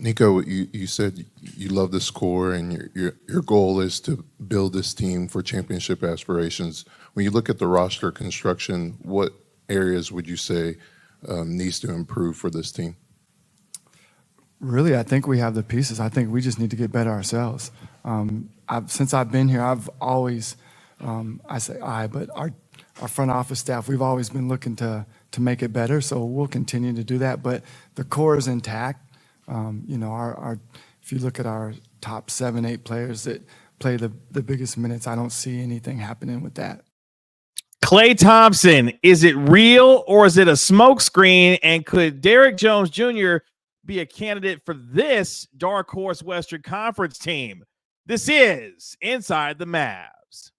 Nico, you said you love this core and your goal is to build this team for championship aspirations. When you look at the roster construction, what areas would you say needs to improve for this team? Really, I think we have the pieces. I think we just need to get better ourselves. Since I've been here, I've always, but our front office staff, we've always been looking to make it better. So we'll continue to do that. But the core is intact. If you look at our top 7-8 players that play the biggest minutes, I don't see anything happening with that. Klay Thompson, is it real or is it a smokescreen? And could Derrick Jones Jr. be a candidate for this dark horse Western Conference team? This is Inside the Mavs.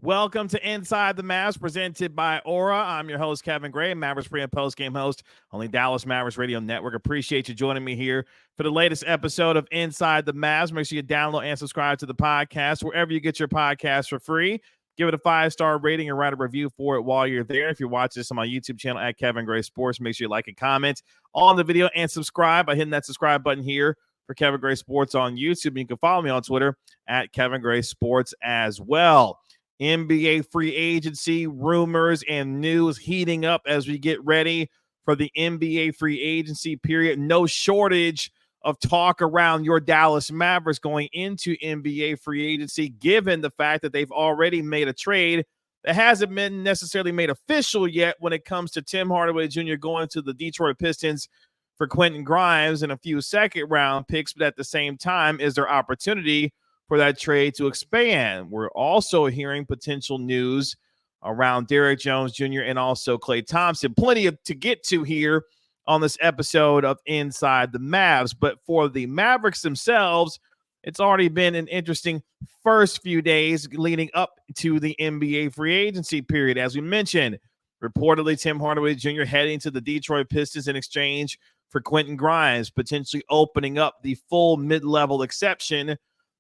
Welcome to Inside the Mavs, presented by Aura. I'm your host, Kevin Gray, Mavericks Pre and Post-Game host on the Dallas Mavericks Radio Network. Appreciate you joining me here for the latest episode of Inside the Mavs. Make sure you download and subscribe to the podcast wherever you get your podcast for free. Give it a 5-star rating and write a review for it while you're there. If you're watching this on my YouTube channel at Kevin Gray Sports, make sure you like and comment on the video and subscribe by hitting that subscribe button here for Kevin Gray Sports on YouTube. You can follow me on Twitter at Kevin Gray Sports as well. NBA free agency rumors and news heating up as we get ready for the NBA free agency period. No shortage of talk around your Dallas Mavericks going into NBA free agency, given the fact that they've already made a trade that hasn't been necessarily made official yet when it comes to Tim Hardaway Jr. going to the Detroit Pistons for Quentin Grimes and a few second-round picks, but at the same time, is there opportunity for that trade to expand? We're also hearing potential news around Derrick Jones Jr. and also Klay Thompson. Plenty to get to here on this episode of Inside the Mavs. But for the Mavericks themselves, it's already been an interesting first few days leading up to the NBA free agency period. As we mentioned, reportedly Tim Hardaway Jr. heading to the Detroit Pistons in exchange for Quentin Grimes, potentially opening up the full mid-level exception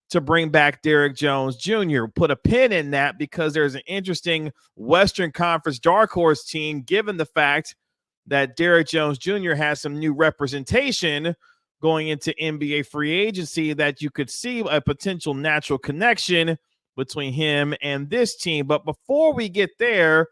to bring back Derrick Jones Jr. Put a pin in that because there's an interesting Western Conference dark horse team, given the fact that Derrick Jones Jr. has some new representation going into NBA free agency that you could see a potential natural connection between him and this team. But before we get there,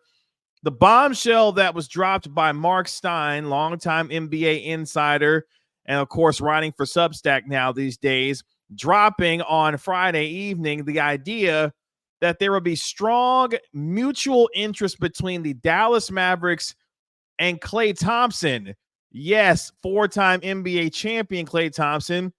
the bombshell that was dropped by Mark Stein, longtime NBA insider, and of course writing for Substack now these days, dropping on Friday evening the idea that there will be strong mutual interest between the Dallas Mavericks and Klay Thompson. Yes, 4-time NBA champion Klay Thompson,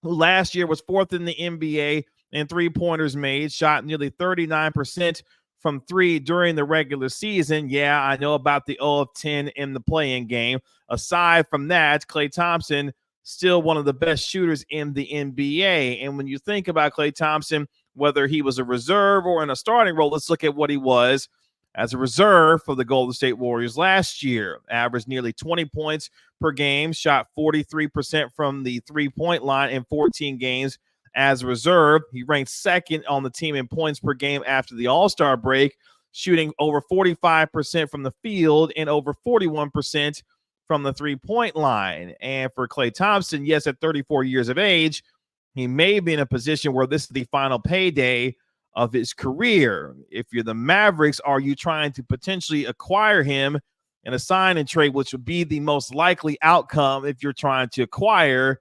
who last year was 4th in the NBA in three-pointers made, shot nearly 39% from 3 during the regular season. Yeah, I know about the 0 of 10 in the play-in game. Aside from that, Klay Thompson still one of the best shooters in the NBA. And when you think about Klay Thompson, whether he was a reserve or in a starting role, let's look at what he was as a reserve for the Golden State Warriors last year. Averaged nearly 20 points per game, shot 43% from the three-point line in 14 games as a reserve. He ranked second on the team in points per game after the All-Star break, shooting over 45% from the field and over 41% from the three-point line. And for Klay Thompson, yes, at 34 years of age, he may be in a position where this is the final payday of his career. If you're the Mavericks, are you trying to potentially acquire him in a sign and trade, which would be the most likely outcome if you're trying to acquire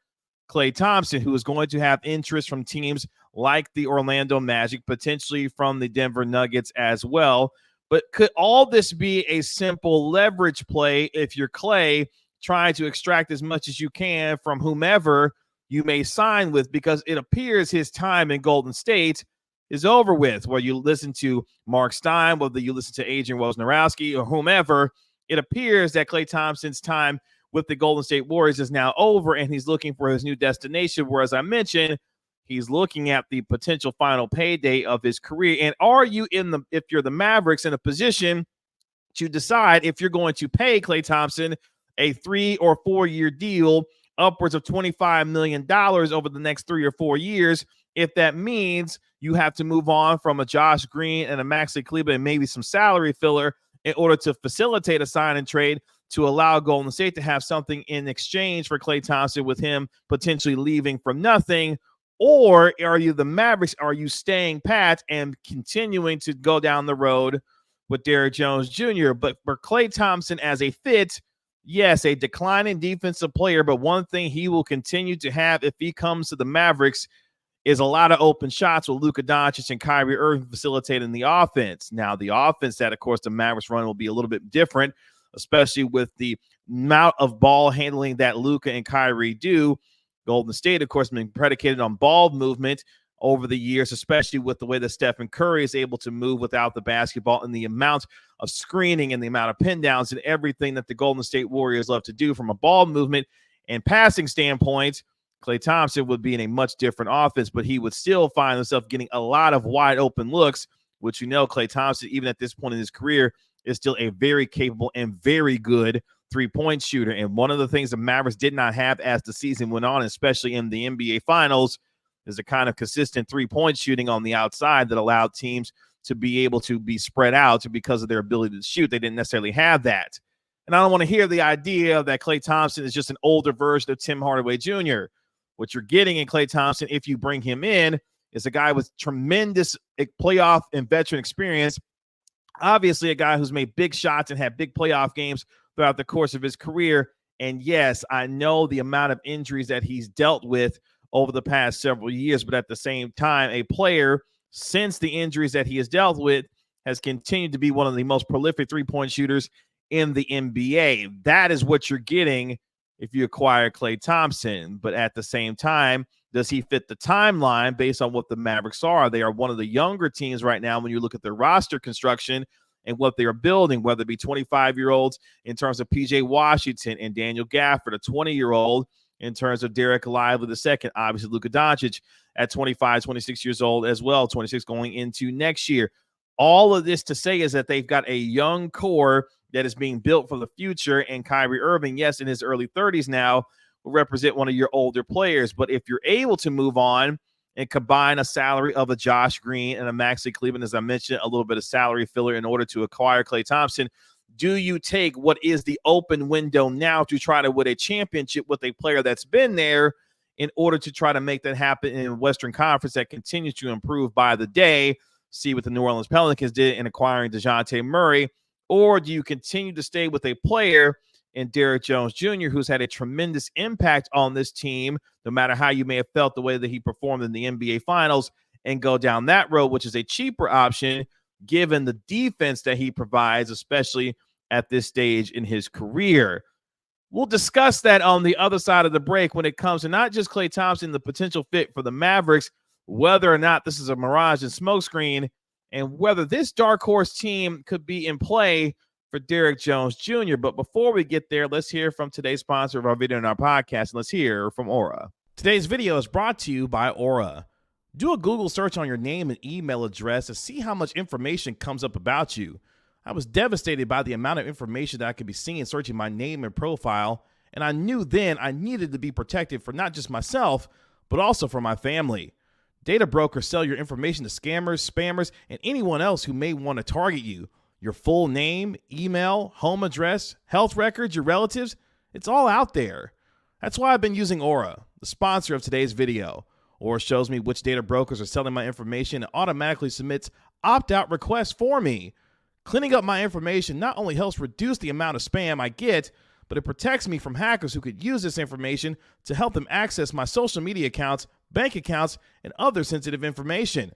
Klay Thompson, who is going to have interest from teams like the Orlando Magic, potentially from the Denver Nuggets as well. But could all this be a simple leverage play if you're Klay, trying to extract as much as you can from whomever you may sign with? Because it appears his time in Golden State is over with. Whether you listen to Mark Stein, whether you listen to Adrian Wojnarowski or whomever, it appears that Klay Thompson's time with the Golden State Warriors is now over, and he's looking for his new destination, where, as I mentioned, he's looking at the potential final payday of his career. And are you if you're the Mavericks, in a position to decide if you're going to pay Klay Thompson a 3 or 4 year deal, upwards of $25 million over the next 3 or 4 years, if that means you have to move on from a Josh Green and a Maxi Kleber and maybe some salary filler in order to facilitate a sign and trade to allow Golden State to have something in exchange for Klay Thompson, with him potentially leaving for nothing? Or are you the Mavericks? Are you staying pat and continuing to go down the road with Derrick Jones Jr.? But for Klay Thompson as a fit, yes, a declining defensive player, but one thing he will continue to have if he comes to the Mavericks is a lot of open shots with Luka Doncic and Kyrie Irving facilitating the offense. Now, the offense that, of course, the Mavericks run will be a little bit different, especially with the amount of ball handling that Luka and Kyrie do. Golden State, of course, has been predicated on ball movement over the years, especially with the way that Stephen Curry is able to move without the basketball, and the amount of screening and the amount of pin downs and everything that the Golden State Warriors love to do from a ball movement and passing standpoint. Klay Thompson would be in a much different offense, but he would still find himself getting a lot of wide open looks, which, Klay Thompson, even at this point in his career, is still a very capable and very good three-point shooter. And one of the things the Mavericks did not have as the season went on, especially in the NBA Finals, is a kind of consistent three-point shooting on the outside that allowed teams to be able to be spread out because of their ability to shoot. They didn't necessarily have that. And I don't want to hear the idea that Klay Thompson is just an older version of Tim Hardaway Jr. What you're getting in Klay Thompson, if you bring him in, is a guy with tremendous playoff and veteran experience. Obviously, a guy who's made big shots and had big playoff games throughout the course of his career. And yes, I know the amount of injuries that he's dealt with over the past several years, but at the same time, a player, since the injuries that he has dealt with, has continued to be one of the most prolific three-point shooters in the NBA. That is what you're getting if you acquire Klay Thompson. But at the same time, does he fit the timeline based on what the Mavericks are? They are one of the younger teams right now when you look at their roster construction and what they are building, whether it be 25-year-olds in terms of P.J. Washington and Daniel Gafford, a 20-year-old in terms of Derek Lively II, obviously Luka Doncic at 25, 26 years old as well, 26 going into next year. All of this to say is that they've got a young core that is being built for the future, and Kyrie Irving, yes, in his early 30s now, will represent one of your older players. But if you're able to move on and combine a salary of a Josh Green and a Maxi Kleber, as I mentioned, a little bit of salary filler in order to acquire Klay Thompson, do you take what is the open window now to try to win a championship with a player that's been there in order to try to make that happen in a Western Conference that continues to improve by the day? See what the New Orleans Pelicans did in acquiring DeJounte Murray. Or do you continue to stay with a player in Derrick Jones Jr., who's had a tremendous impact on this team, no matter how you may have felt the way that he performed in the NBA Finals, and go down that road, which is a cheaper option given the defense that he provides, especially at this stage in his career? We'll discuss that on the other side of the break when it comes to not just Klay Thompson, the potential fit for the Mavericks, whether or not this is a mirage and smokescreen, and whether this dark horse team could be in play for Derrick Jones Jr. But before we get there, let's hear from today's sponsor of our video and our podcast, and let's hear from Aura. Today's video is brought to you by Aura. Do a Google search on your name and email address to see how much information comes up about you. I was devastated by the amount of information that I could be seeing searching my name and profile, and I knew then I needed to be protected for not just myself, but also for my family. Data brokers sell your information to scammers, spammers, and anyone else who may want to target you. Your full name, email, home address, health records, your relatives, it's all out there. That's why I've been using Aura, the sponsor of today's video. Aura shows me which data brokers are selling my information and automatically submits opt-out requests for me. Cleaning up my information not only helps reduce the amount of spam I get, but it protects me from hackers who could use this information to help them access my social media accounts, bank accounts, and other sensitive information.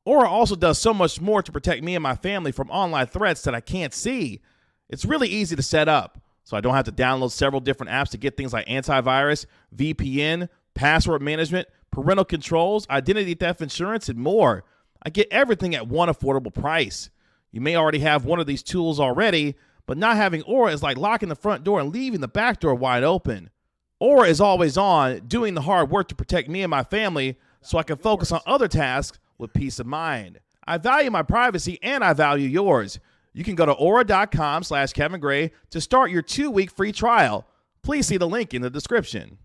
Aura also does so much more to protect me and my family from online threats that I can't see. It's really easy to set up, so I don't have to download several different apps to get things like antivirus, VPN, password management, parental controls, identity theft insurance, and more. I get everything at one affordable price. You may already have one of these tools already, But not having Aura is like locking the front door and leaving the back door wide open. Aura is always on, doing the hard work to protect me and my family so I can focus on other tasks with peace of mind. I value my privacy and I value yours. You can go to aura.com/Kevin Gray to start your 2-week free trial. Please see the link in the description.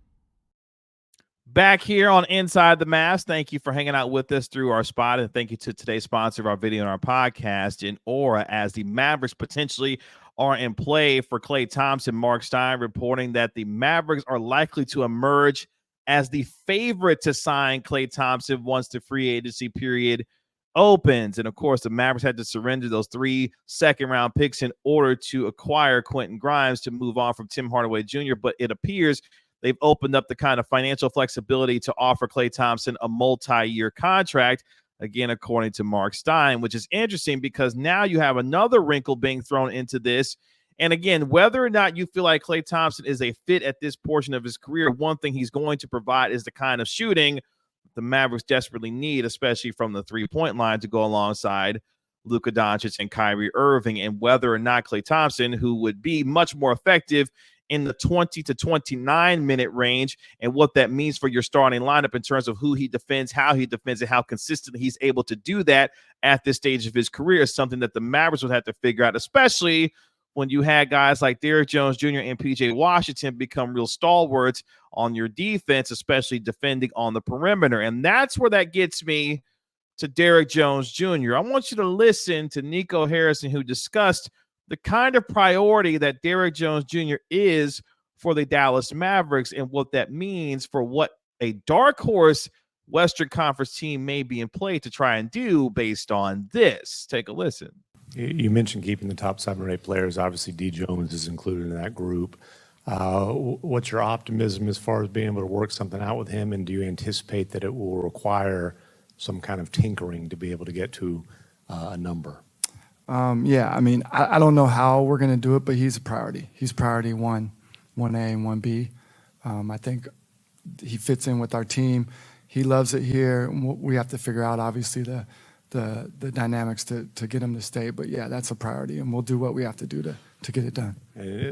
Back here on Inside the Mavs, thank you for hanging out with us through our spot, and thank you to today's sponsor of our video and our podcast, in Aura, as the Mavericks potentially are in play for Klay Thompson. Mark Stein reporting that the Mavericks are likely to emerge as the favorite to sign Klay Thompson once the free agency period opens. And of course, the Mavericks had to surrender those 3 second-round picks in order to acquire Quentin Grimes to move on from Tim Hardaway Jr., but it appears they've opened up the kind of financial flexibility to offer Klay Thompson a multi-year contract, again, according to Mark Stein, which is interesting because now you have another wrinkle being thrown into this. And again, whether or not you feel like Klay Thompson is a fit at this portion of his career, one thing he's going to provide is the kind of shooting the Mavericks desperately need, especially from the three-point line, to go alongside Luka Doncic and Kyrie Irving. And whether or not Klay Thompson, who would be much more effective in the 20 to 29-minute range, and what that means for your starting lineup in terms of who he defends, how he defends, and how consistently he's able to do that at this stage of his career is something that the Mavericks would have to figure out, especially when you had guys like Derrick Jones Jr. and P.J. Washington become real stalwarts on your defense, especially defending on the perimeter. And that's where that gets me to Derrick Jones Jr. I want you to listen to Nico Harrison, who discussed the kind of priority that Derrick Jones Jr. is for the Dallas Mavericks and what that means for what a dark horse Western Conference team may be in play to try and do based on this. Take a listen. You mentioned keeping the top 7 or 8 players. Obviously, D. Jones is included in that group. What's your optimism as far as being able to work something out with him, and do you anticipate that it will require some kind of tinkering to be able to get to a number? Yeah, I mean, I don't know how we're going to do it, but he's a priority. He's priority 1A and 1B. I think he fits in with our team. He loves it here. We have to figure out, obviously, the dynamics to get him to stay. But, yeah, that's a priority, and we'll do what we have to do to get it done.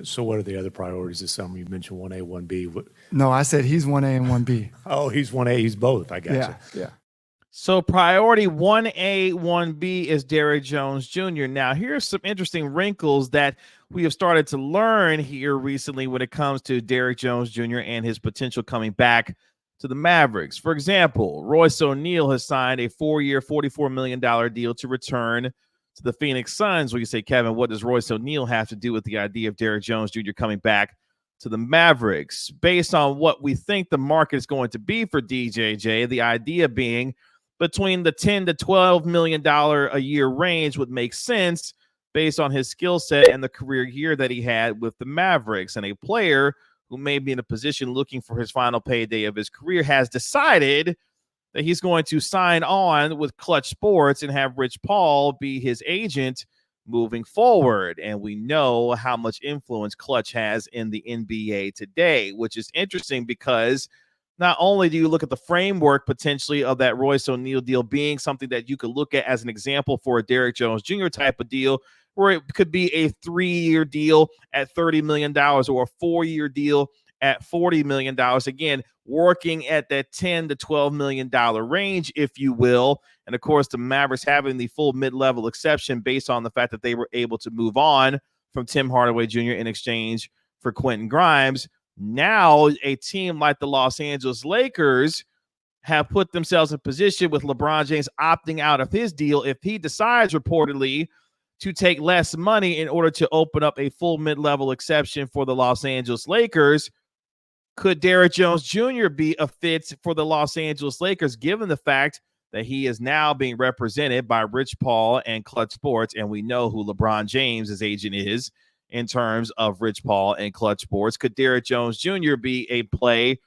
So what are the other priorities this summer? You mentioned 1A, 1B. No, I said he's 1A and 1B. Oh, he's 1A. He's both. I got you. Yeah. So priority 1A, 1B is Derrick Jones Jr. Now, here's some interesting wrinkles that we have started to learn here recently when it comes to Derrick Jones Jr. and his potential coming back to the Mavericks. For example, Royce O'Neal has signed a 4-year, $44 million deal to return to the Phoenix Suns. Well, you say, Kevin, what does Royce O'Neal have to do with the idea of Derrick Jones Jr. coming back to the Mavericks? Based on what we think the market is going to be for DJJ, the idea being between the $10 to $12 million a year range would make sense based on his skill set and the career year that he had with the Mavericks. And a player who may be in a position looking for his final payday of his career has decided that he's going to sign on with Klutch Sports and have Rich Paul be his agent moving forward. And we know how much influence Klutch has in the NBA today, which is interesting because not only do you look at the framework potentially of that Royce O'Neal deal being something that you could look at as an example for a Derrick Jones Jr. type of deal, where it could be a 3-year deal at $30 million or a 4-year deal at $40 million. Again, working at that $10 to $12 million range, if you will. And of course, the Mavericks having the full mid-level exception based on the fact that they were able to move on from Tim Hardaway Jr. in exchange for Quentin Grimes. Now, a team like the Los Angeles Lakers have put themselves in position with LeBron James opting out of his deal if he decides reportedly to take less money in order to open up a full mid-level exception for the Los Angeles Lakers. Could Derrick Jones Jr. be a fit for the Los Angeles Lakers, given the fact that he is now being represented by Rich Paul and Klutch Sports, and we know who LeBron James' agent is in terms of Rich Paul and Klutch Sports? Could Derrick Jones Jr. be a play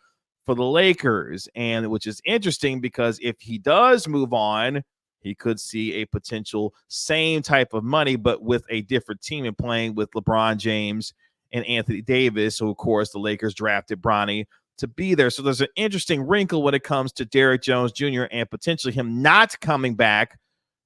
for the Lakers? And which is interesting because if he does move on, he could see a potential same type of money, but with a different team and playing with LeBron James and Anthony Davis, who, of course, the Lakers drafted Bronny to be there. So there's an interesting wrinkle when it comes to Derrick Jones Jr. and potentially him not coming back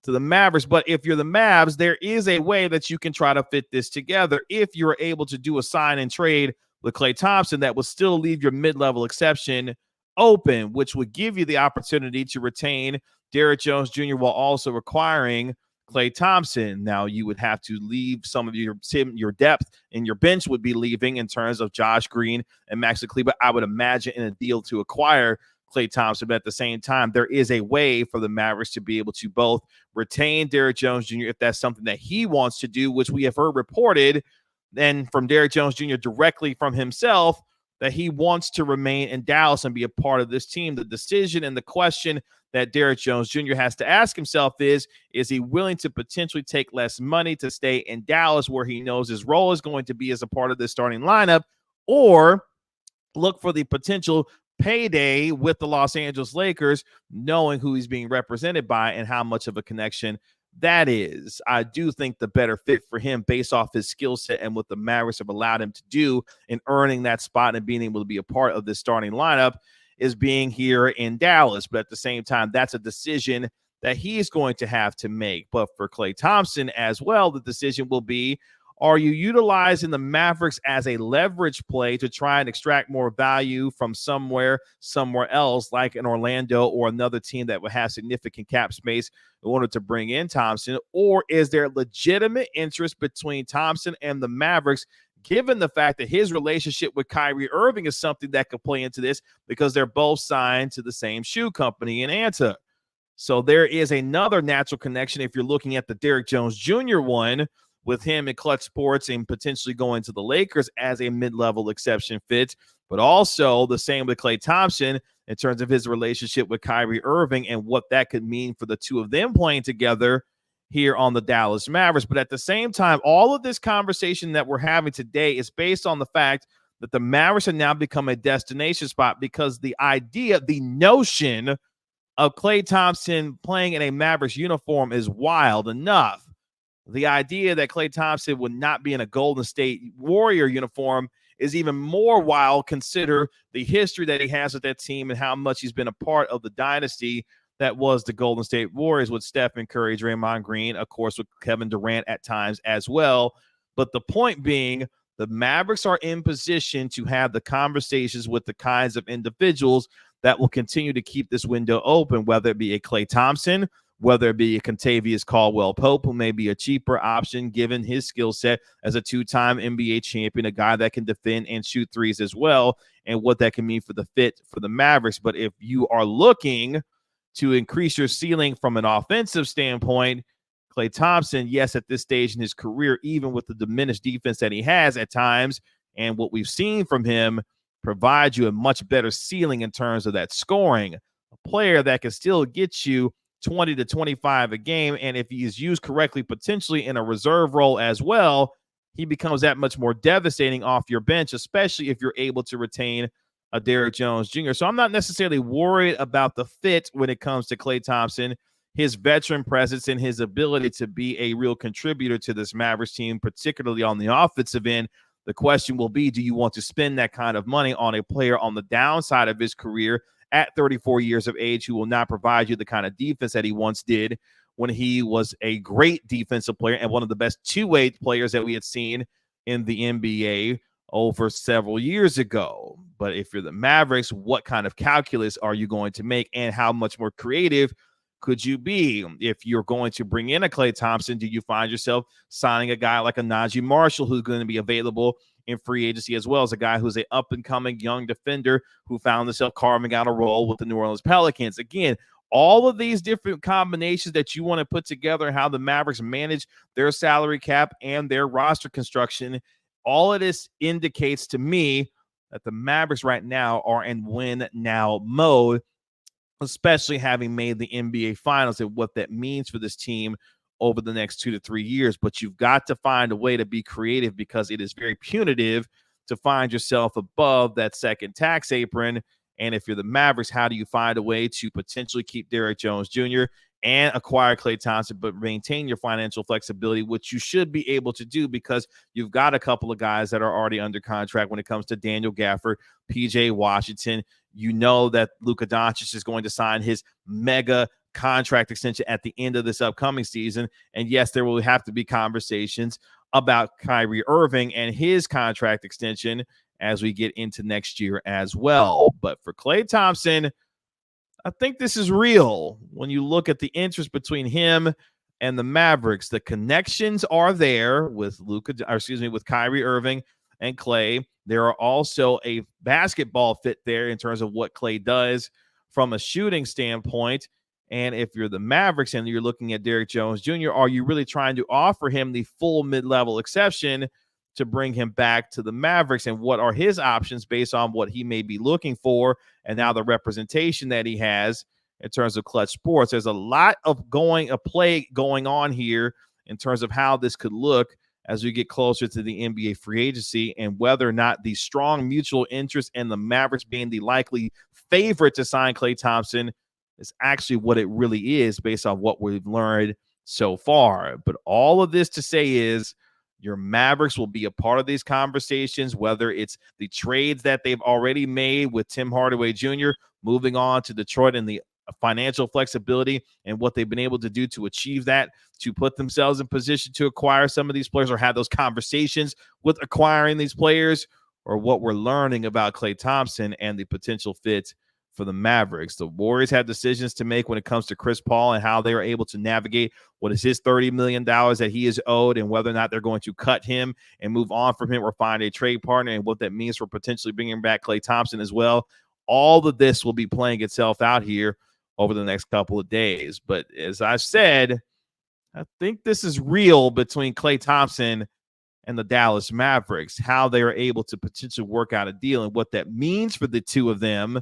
to the Mavericks. But if you're the Mavs, there is a way that you can try to fit this together. If you're able to do a sign and trade with Klay Thompson, that would still leave your mid-level exception open, which would give you the opportunity to retain Derrick Jones Jr. while also requiring Klay Thompson. Now, you would have to leave some of your depth, and your bench would be leaving in terms of Josh Green and Max Kleber, I would imagine, in a deal to acquire Klay Thompson. But at the same time, there is a way for the Mavericks to be able to both retain Derrick Jones Jr. if that's something that he wants to do, which we have heard reported then from Derrick Jones Jr. directly from himself, that he wants to remain in Dallas and be a part of this team. The decision and the question that Derrick Jones Jr. has to ask himself is he willing to potentially take less money to stay in Dallas, where he knows his role is going to be as a part of this starting lineup, or look for the potential payday with the Los Angeles Lakers, knowing who he's being represented by and how much of a connection that is. I do think the better fit for him, based off his skill set and what the Mavericks have allowed him to do in earning that spot and being able to be a part of this starting lineup, is being here in Dallas. But at the same time, that's a decision that he's going to have to make. But for Klay Thompson as well, the decision will be, are you utilizing the Mavericks as a leverage play to try and extract more value from somewhere else, like an Orlando or another team that would have significant cap space in order to bring in Thompson? Or is there legitimate interest between Thompson and the Mavericks, given the fact that his relationship with Kyrie Irving is something that could play into this, because they're both signed to the same shoe company in Anta? So there is another natural connection if you're looking at the Derrick Jones Jr. one, with him and Klutch Sports and potentially going to the Lakers as a mid-level exception fit, but also the same with Klay Thompson in terms of his relationship with Kyrie Irving and what that could mean for the two of them playing together here on the Dallas Mavericks. But at the same time, all of this conversation that we're having today is based on the fact that the Mavericks have now become a destination spot, because the idea, the notion of Klay Thompson playing in a Mavericks uniform is wild enough. The idea that Klay Thompson would not be in a Golden State Warrior uniform is even more wild. Consider the history that he has with that team and how much he's been a part of the dynasty that was the Golden State Warriors, with Stephen Curry, Draymond Green, of course, with Kevin Durant at times as well. But the point being, the Mavericks are in position to have the conversations with the kinds of individuals that will continue to keep this window open, whether it be a Klay Thompson, whether it be a Kentavious Caldwell-Pope, who may be a cheaper option given his skill set as a two-time NBA champion, a guy that can defend and shoot threes as well, and what that can mean for the fit for the Mavericks. But if you are looking to increase your ceiling from an offensive standpoint, Klay Thompson, yes, at this stage in his career, even with the diminished defense that he has at times and what we've seen from him, provides you a much better ceiling in terms of that scoring. A player that can still get you 20 to 25 a game, and if he is used correctly, potentially in a reserve role as well, he becomes that much more devastating off your bench, especially if you're able to retain a Derrick Jones Jr. So I'm not necessarily worried about the fit when it comes to Klay Thompson, his veteran presence, and his ability to be a real contributor to this Mavericks team, particularly on the offensive end. The question will be, do you want to spend that kind of money on a player on the downside of his career at 34 years of age, who will not provide you the kind of defense that he once did when he was a great defensive player and one of the best two-way players that we had seen in the NBA over several years ago? But if you're the Mavericks, what kind of calculus are you going to make, and how much more creative could you be? If you're going to bring in a Klay Thompson, do you find yourself signing a guy like a Najee Marshall, who's going to be available in free agency, as well as a guy who's an up-and-coming young defender who found himself carving out a role with the New Orleans Pelicans? Again, all of these different combinations that you want to put together and how the Mavericks manage their salary cap and their roster construction, all of this indicates to me that the Mavericks right now are in win-now mode, especially having made the NBA Finals and what that means for this team over the next 2 to 3 years. But you've got to find a way to be creative, because it is very punitive to find yourself above that second tax apron. And if you're the Mavericks, how do you find a way to potentially keep Derrick Jones Jr. and acquire Klay Thompson, but maintain your financial flexibility, which you should be able to do, because you've got a couple of guys that are already under contract when it comes to Daniel Gafford, PJ Washington. You know that Luka Doncic is going to sign his mega contract extension at the end of this upcoming season. And yes, there will have to be conversations about Kyrie Irving and his contract extension as we get into next year as well. But for Klay Thompson, I think this is real. When you look at the interest between him and the Mavericks, the connections are there with with Kyrie Irving and Klay. There are also a basketball fit there in terms of what Klay does from a shooting standpoint. And if you're the Mavericks and you're looking at Derrick Jones Jr., are you really trying to offer him the full mid-level exception to bring him back to the Mavericks? And what are his options based on what he may be looking for and now the representation that he has in terms of Klutch Sports? There's a lot of play going on here in terms of how this could look as we get closer to the NBA free agency and whether or not the strong mutual interest and the Mavericks being the likely favorite to sign Klay Thompson is actually what it really is based on what we've learned so far. But all of this to say is your Mavericks will be a part of these conversations, whether it's the trades that they've already made with Tim Hardaway Jr., moving on to Detroit and the financial flexibility and what they've been able to do to achieve that, to put themselves in position to acquire some of these players or have those conversations with acquiring these players, or what we're learning about Klay Thompson and the potential fit for the Mavericks. The Warriors have decisions to make when it comes to Chris Paul and how they are able to navigate what is his $30 million that he is owed and whether or not they're going to cut him and move on from him or find a trade partner, and what that means for potentially bringing back Klay Thompson as well. All of this will be playing itself out here over the next couple of days. But as I said, I think this is real between Klay Thompson and the Dallas Mavericks, how they are able to potentially work out a deal and what that means for the two of them.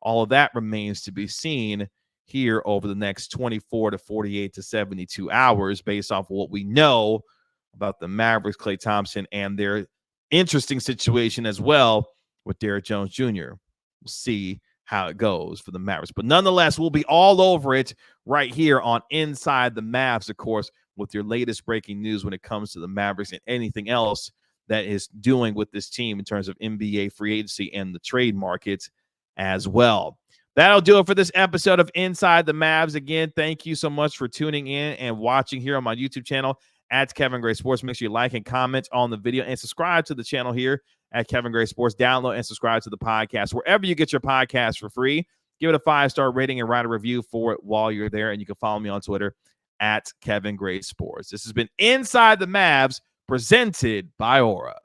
All of that remains to be seen here over the next 24 to 48 to 72 hours based off of what we know about the Mavericks, Klay Thompson, and their interesting situation as well with Derrick Jones Jr. We'll see how it goes for the Mavericks. But nonetheless, we'll be all over it right here on Inside the Mavs, of course, with your latest breaking news when it comes to the Mavericks and anything else that is doing with this team in terms of NBA free agency and the trade markets as well. That'll do it for this episode of Inside the Mavs. Again, thank you so much for tuning in and watching here on my YouTube channel at Kevin Gray Sports. Make sure you like and comment on the video and subscribe to the channel here at Kevin Gray Sports. Download and subscribe to the podcast wherever you get your podcast for free. Give it a 5-star rating and write a review for it while you're there. And you can follow me on Twitter at Kevin Gray Sports. This has been Inside the Mavs, presented by Aura.